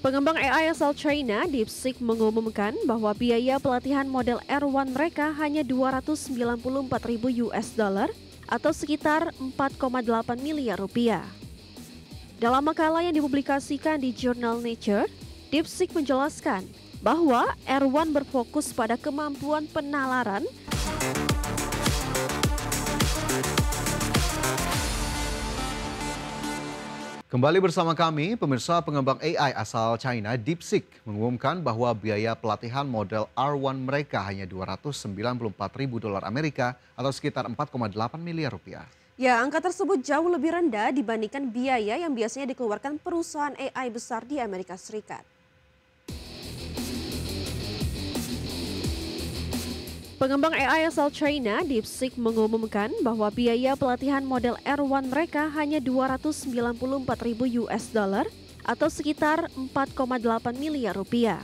Pengembang AI asal China, DeepSeek mengumumkan bahwa biaya pelatihan model R1 mereka hanya 294.000 US dollar atau sekitar 4,8 miliar rupiah. Dalam makalah yang dipublikasikan di jurnal Nature, DeepSeek menjelaskan bahwa R1 berfokus pada kemampuan penalaran Kembali bersama kami, pemirsa. Pengembang AI asal China, DeepSeek, mengumumkan bahwa biaya pelatihan model R1 mereka hanya 294.000 dolar Amerika atau sekitar 4,8 miliar rupiah. Ya, angka tersebut jauh lebih rendah dibandingkan biaya yang biasanya dikeluarkan perusahaan AI besar di Amerika Serikat. Pengembang AI asal China, DeepSeek mengumumkan bahwa biaya pelatihan model R1 mereka hanya 294.000 US dollar atau sekitar 4,8 miliar rupiah.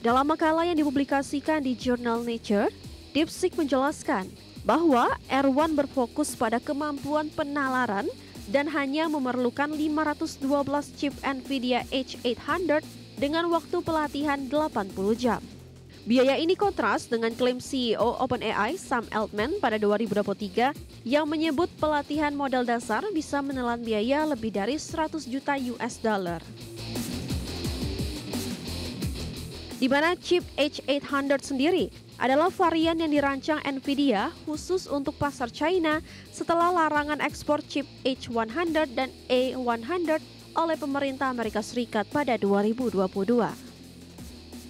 Dalam makalah yang dipublikasikan di jurnal Nature, DeepSeek menjelaskan bahwa R1 berfokus pada kemampuan penalaran dan hanya memerlukan 512 chip NVIDIA H800 dengan waktu pelatihan 80 jam. Biaya ini kontras dengan klaim CEO OpenAI Sam Altman pada 2023 yang menyebut pelatihan model dasar bisa menelan biaya lebih dari 100 juta US dollar. Di mana chip H800 sendiri adalah varian yang dirancang NVIDIA khusus untuk pasar China setelah larangan ekspor chip H100 dan A100 oleh pemerintah Amerika Serikat pada 2022.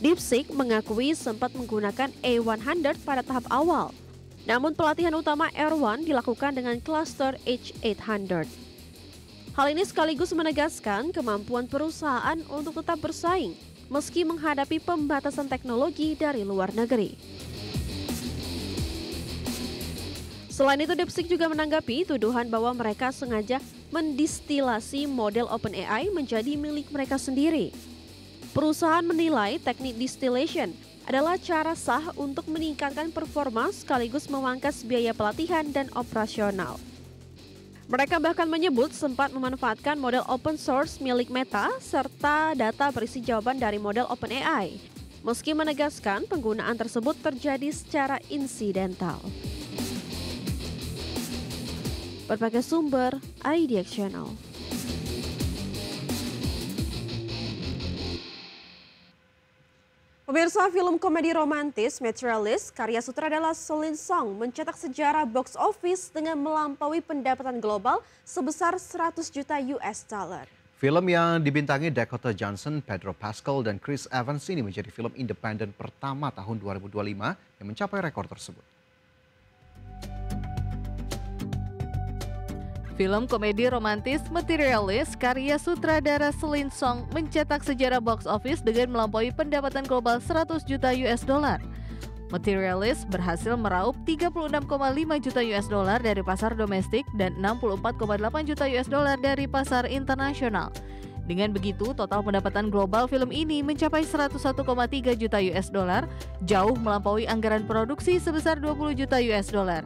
DeepSeek mengakui sempat menggunakan A100 pada tahap awal, namun pelatihan utama R1 dilakukan dengan cluster H800. Hal ini sekaligus menegaskan kemampuan perusahaan untuk tetap bersaing meski menghadapi pembatasan teknologi dari luar negeri. Selain itu, DeepSeek juga menanggapi tuduhan bahwa mereka sengaja mendistilasi model OpenAI menjadi milik mereka sendiri. Perusahaan menilai teknik distillation adalah cara sah untuk meningkatkan performa sekaligus memangkas biaya pelatihan dan operasional. Mereka bahkan menyebut sempat memanfaatkan model open source milik Meta serta data berisi jawaban dari model OpenAI, meski menegaskan penggunaan tersebut terjadi secara insidental. Berbagai sumber, IDX Channel. Pemirsa, film komedi romantis Materialist karya sutradara Celine Song mencetak sejarah box office dengan melampaui pendapatan global sebesar 100 juta US dollar. Film yang dibintangi Dakota Johnson, Pedro Pascal, dan Chris Evans ini menjadi film independen pertama tahun 2025 yang mencapai rekor tersebut. Film komedi romantis Materialist karya sutradara Celine Song mencetak sejarah box office dengan melampaui pendapatan global 100 juta US dollar. Materialist berhasil meraup 36,5 juta US dollar dari pasar domestik dan 64,8 juta US dollar dari pasar internasional. Dengan begitu, total pendapatan global film ini mencapai 101,3 juta US dollar, jauh melampaui anggaran produksi sebesar 20 juta US dollar.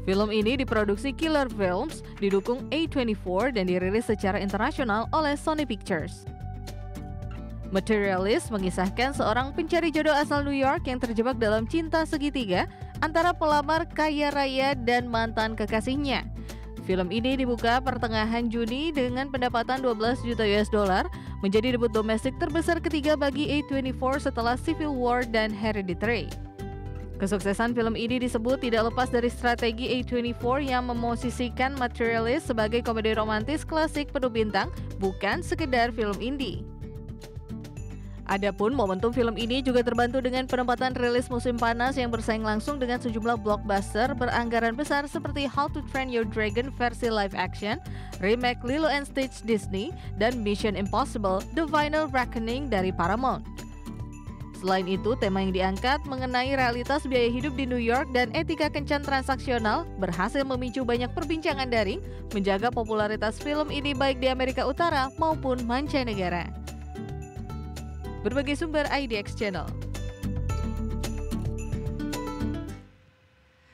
Film ini diproduksi Killer Films, didukung A24 dan dirilis secara internasional oleh Sony Pictures. Materialist mengisahkan seorang pencari jodoh asal New York yang terjebak dalam cinta segitiga antara pelamar kaya raya dan mantan kekasihnya. Film ini dibuka pertengahan Juni dengan pendapatan 12 juta US dollar, menjadi debut domestik terbesar ketiga bagi A24 setelah Civil War dan Hereditary. Kesuksesan film ini disebut tidak lepas dari strategi A24 yang memosisikan Materialist sebagai komedi romantis klasik penuh bintang, bukan sekedar film indie. Adapun momentum film ini juga terbantu dengan penempatan rilis musim panas yang bersaing langsung dengan sejumlah blockbuster beranggaran besar seperti How to Train Your Dragon versi live action, remake Lilo & Stitch Disney, dan Mission Impossible: The Final Reckoning dari Paramount. Selain itu, tema yang diangkat mengenai realitas biaya hidup di New York dan etika kencan transaksional berhasil memicu banyak perbincangan daring, menjaga popularitas film ini baik di Amerika Utara maupun mancanegara. Berbagai sumber IDX Channel.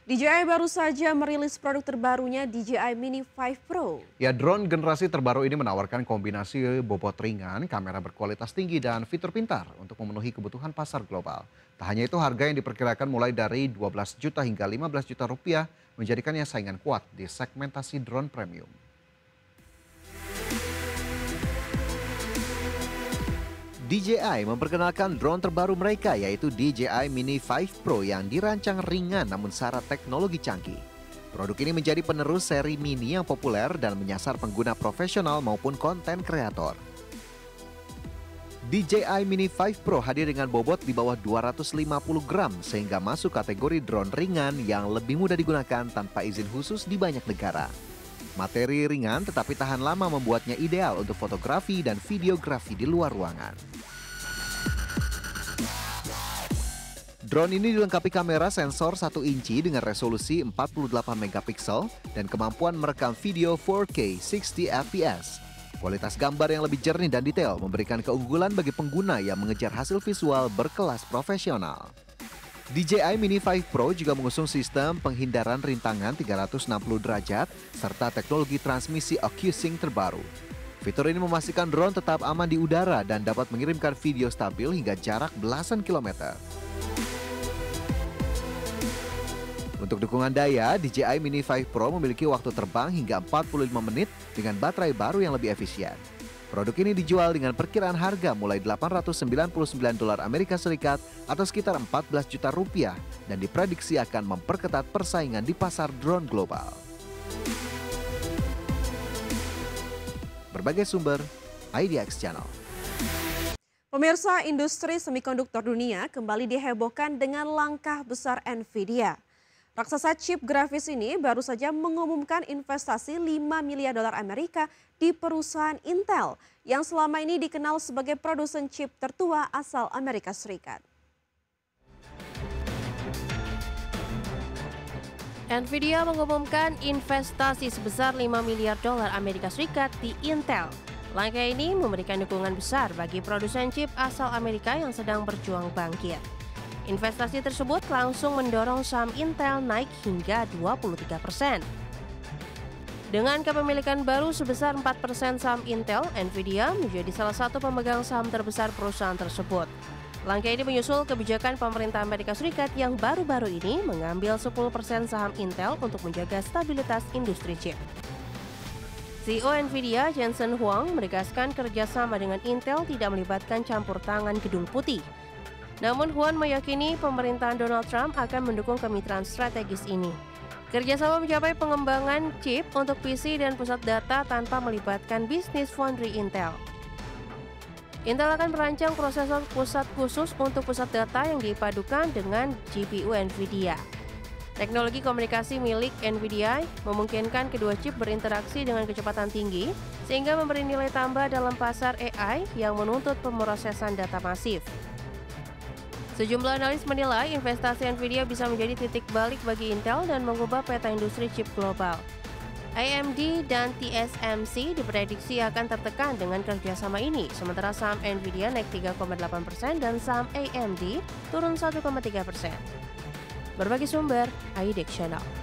DJI baru saja merilis produk terbarunya DJI Mini 5 Pro. Ya, drone generasi terbaru ini menawarkan kombinasi bobot ringan, kamera berkualitas tinggi, dan fitur pintar untuk memenuhi kebutuhan pasar global. Tak hanya itu, harga yang diperkirakan mulai dari 12 juta hingga 15 juta rupiah menjadikannya saingan kuat di segmentasi drone premium. DJI memperkenalkan drone terbaru mereka yaitu DJI Mini 5 Pro yang dirancang ringan namun syarat teknologi canggih. Produk ini menjadi penerus seri Mini yang populer dan menyasar pengguna profesional maupun konten kreator. DJI Mini 5 Pro hadir dengan bobot di bawah 250 gram sehingga masuk kategori drone ringan yang lebih mudah digunakan tanpa izin khusus di banyak negara. Materi ringan tetapi tahan lama membuatnya ideal untuk fotografi dan videografi di luar ruangan. Drone ini dilengkapi kamera sensor 1 inci dengan resolusi 48 megapiksel dan kemampuan merekam video 4K 60 fps. Kualitas gambar yang lebih jernih dan detail memberikan keunggulan bagi pengguna yang mengejar hasil visual berkelas profesional. DJI Mini 5 Pro juga mengusung sistem penghindaran rintangan 360 derajat serta teknologi transmisi Ocu-Sync terbaru. Fitur ini memastikan drone tetap aman di udara dan dapat mengirimkan video stabil hingga jarak belasan kilometer. Untuk dukungan daya, DJI Mini 5 Pro memiliki waktu terbang hingga 45 menit dengan baterai baru yang lebih efisien. Produk ini dijual dengan perkiraan harga mulai $899 Amerika Serikat atau sekitar 14 juta rupiah dan diprediksi akan memperketat persaingan di pasar drone global. Berbagai sumber, IDX Channel. Pemirsa, industri semikonduktor dunia kembali dihebohkan dengan langkah besar Nvidia. Raksasa chip grafis ini baru saja mengumumkan investasi 5 miliar dolar Amerika di perusahaan Intel yang selama ini dikenal sebagai produsen chip tertua asal Amerika Serikat. Nvidia mengumumkan investasi sebesar 5 miliar dolar Amerika Serikat di Intel. Langkah ini memberikan dukungan besar bagi produsen chip asal Amerika yang sedang berjuang bangkit. Investasi tersebut langsung mendorong saham Intel naik hingga 23%. Dengan kepemilikan baru sebesar 4% saham Intel, Nvidia menjadi salah satu pemegang saham terbesar perusahaan tersebut. Langkah ini menyusul kebijakan pemerintah Amerika Serikat yang baru-baru ini mengambil 10% saham Intel untuk menjaga stabilitas industri chip. CEO Nvidia, Jensen Huang, menegaskan kerjasama dengan Intel tidak melibatkan campur tangan Gedung Putih. Namun Huan meyakini pemerintahan Donald Trump akan mendukung kemitraan strategis ini. Kerjasama mencapai pengembangan chip untuk PC dan pusat data tanpa melibatkan bisnis foundry Intel. Intel akan merancang prosesor pusat khusus untuk pusat data yang dipadukan dengan GPU Nvidia. Teknologi komunikasi milik Nvidia memungkinkan kedua chip berinteraksi dengan kecepatan tinggi sehingga memberi nilai tambah dalam pasar AI yang menuntut pemrosesan data masif. Sejumlah analis menilai investasi Nvidia bisa menjadi titik balik bagi Intel dan mengubah peta industri chip global. AMD dan TSMC diprediksi akan tertekan dengan kerjasama ini, sementara saham Nvidia naik 3,8% dan saham AMD turun 1,3%. Berbagai sumber, IDX Channel.